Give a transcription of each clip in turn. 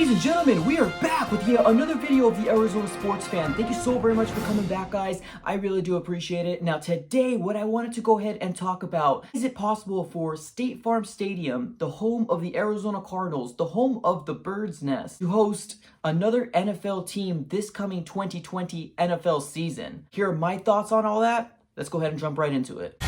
Ladies and gentlemen, we are back with yet another video of the Arizona Sports Fan. Thank you so very much for coming back, guys. I really do appreciate it. Now, today, what I wanted to go ahead and talk about, is it possible for State Farm Stadium, the home of the Arizona Cardinals, the home of the Bird's Nest, to host another NFL team this coming 2020 NFL season? Here are my thoughts on all that. Let's go ahead and jump right into it.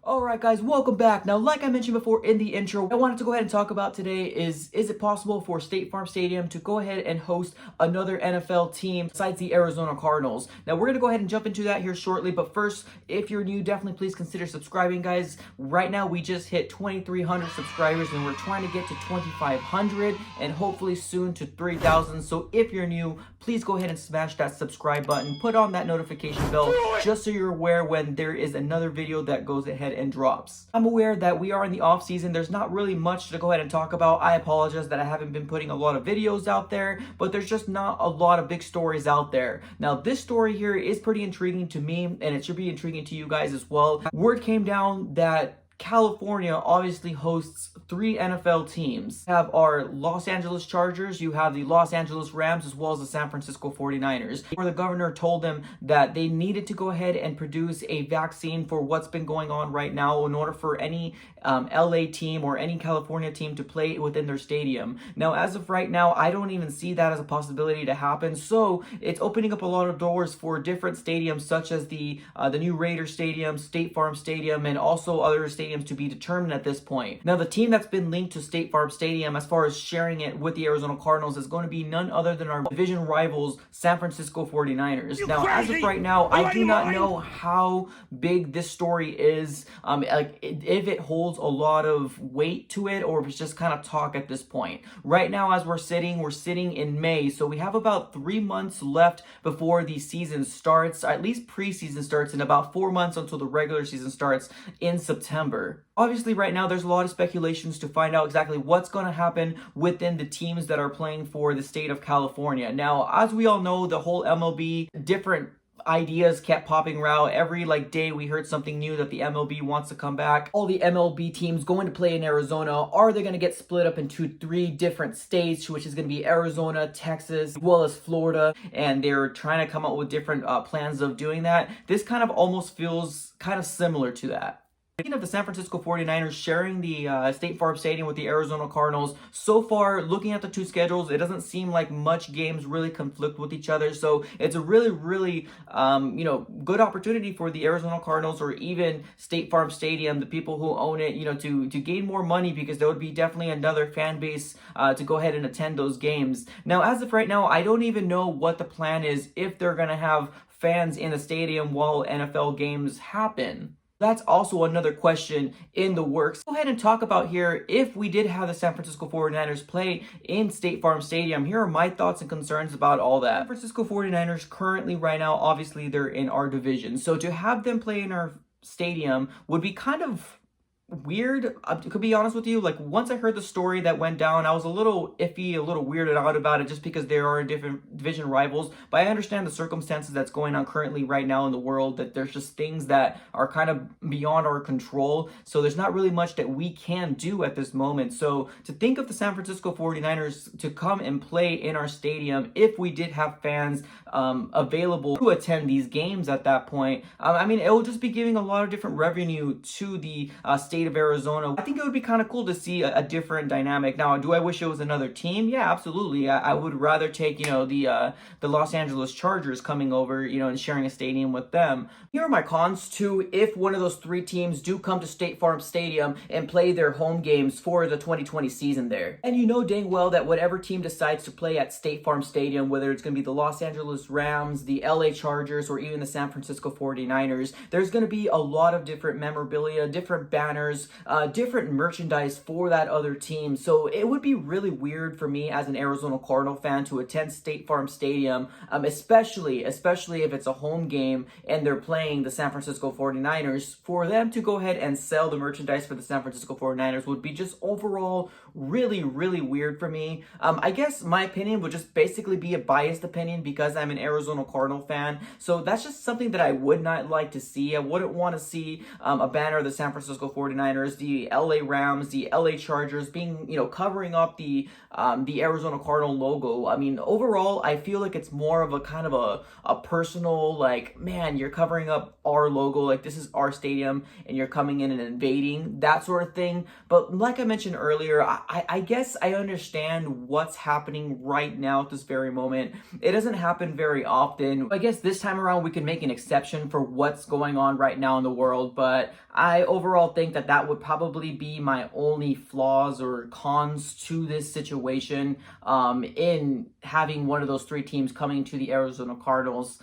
Alright guys, welcome back. Now, like I mentioned before in the intro, I wanted to go ahead and talk about today is it possible for State Farm Stadium to go ahead and host another NFL team besides the Arizona Cardinals? Now, we're going to go ahead and jump into that here shortly, but first, if you're new, definitely please consider subscribing, guys. Right now, we just hit 2,300 subscribers, and we're trying to get to 2,500, and hopefully soon to 3,000. So if you're new, please go ahead and smash that subscribe button, put on that notification bell, just so you're aware when there is another video that goes ahead and drops. I'm aware that we are in the off season. There's not really much to go ahead and talk about. I apologize that I haven't been putting a lot of videos out there, but there's just not a lot of big stories out there. Now, this story here is pretty intriguing to me, and it should be intriguing to you guys as well. Word came down that California obviously hosts 3 NFL teams. You have our Los Angeles Chargers, you have the Los Angeles Rams, as well as the San Francisco 49ers. Where the governor told them that they needed to go ahead and produce a vaccine for what's been going on right now in order for any LA team or any California team to play within their stadium. Now, as of right now, I don't even see that as a possibility to happen. So it's opening up a lot of doors for different stadiums, such as the new Raider Stadium, State Farm Stadium, and also other stadiums to be determined at this point. Now, the team that's been linked to State Farm Stadium as far as sharing it with the Arizona Cardinals is going to be none other than our division rivals, San Francisco 49ers. Now, as of right now, I do not know how big this story is, if it holds a lot of weight to it, or if it's just kind of talk at this point. Right now, as we're sitting in May, so we have about 3 months left before the season starts, at least preseason starts, and about 4 months until the regular season starts in September. Obviously, right now, there's a lot of speculations to find out exactly what's going to happen within the teams that are playing for the state of California. Now, as we all know, the whole MLB, different ideas kept popping around. Every day we heard something new that the MLB wants to come back. All the MLB teams going to play in Arizona, are they going to get split up into 3 different states, which is going to be Arizona, Texas, as well as Florida, and they're trying to come up with different plans of doing that. This kind of almost feels kind of similar to that. Speaking of the San Francisco 49ers sharing the State Farm Stadium with the Arizona Cardinals, so far, looking at the 2 schedules, it doesn't seem like much games really conflict with each other. So it's a really, good opportunity for the Arizona Cardinals, or even State Farm Stadium, the people who own it, to gain more money, because there would be definitely another fan base to go ahead and attend those games. Now, as of right now, I don't even know what the plan is, if they're going to have fans in the stadium while NFL games happen. That's also another question in the works. Go ahead and talk about here, if we did have the San Francisco 49ers play in State Farm Stadium, here are my thoughts and concerns about all that. San Francisco 49ers currently right now, obviously they're in our division. So to have them play in our stadium would be kind of weird. To be honest with you, once I heard the story that went down, I was a little iffy, a little weirded out about it, just because there are different division rivals. But I understand the circumstances that's going on currently right now in the world, that there's just things that are kind of beyond our control. So there's not really much that we can do at this moment. So to think of the San Francisco 49ers to come and play in our stadium, if we did have fans available to attend these games at that point, it will just be giving a lot of different revenue to the state of Arizona. I think it would be kind of cool to see a different dynamic. Now, do I wish it was another team? Yeah, absolutely. I would rather take, the Los Angeles Chargers coming over, and sharing a stadium with them. Here are my cons too, if one of those 3 teams do come to State Farm Stadium and play their home games for the 2020 season there. And you know dang well that whatever team decides to play at State Farm Stadium, whether it's going to be the Los Angeles Rams, the LA Chargers, or even the San Francisco 49ers, there's going to be a lot of different memorabilia, different banners, different merchandise for that other team. So it would be really weird for me as an Arizona Cardinal fan to attend State Farm Stadium, especially if it's a home game and they're playing the San Francisco 49ers. For them to go ahead and sell the merchandise for the San Francisco 49ers would be just overall really weird for me. I guess my opinion would just basically be a biased opinion, because I'm an Arizona Cardinal fan. So that's just something that I would not like to see. I wouldn't want to see a banner of the San Francisco 49ers 49ers, the LA Rams, the LA Chargers being, covering up the Arizona Cardinal logo. I mean, overall, I feel like it's more of a kind of a personal, like, man, you're covering up our logo, like this is our stadium, and you're coming in and invading, that sort of thing. But like I mentioned earlier, I guess I understand what's happening right now at this very moment. It doesn't happen very often. I guess this time around we can make an exception for what's going on right now in the world, but I overall think that that would probably be my only flaws or cons to this situation, in having one of those three teams coming to the Arizona Cardinals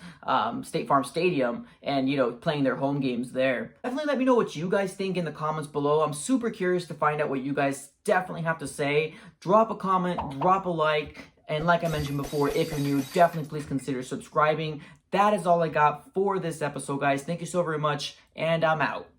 State Farm Stadium and, playing their home games there. Definitely let me know what you guys think in the comments below. I'm super curious to find out what you guys definitely have to say. Drop a comment, drop a like, and like I mentioned before, if you're new, definitely please consider subscribing. That is all I got for this episode, guys. Thank you so very much, and I'm out.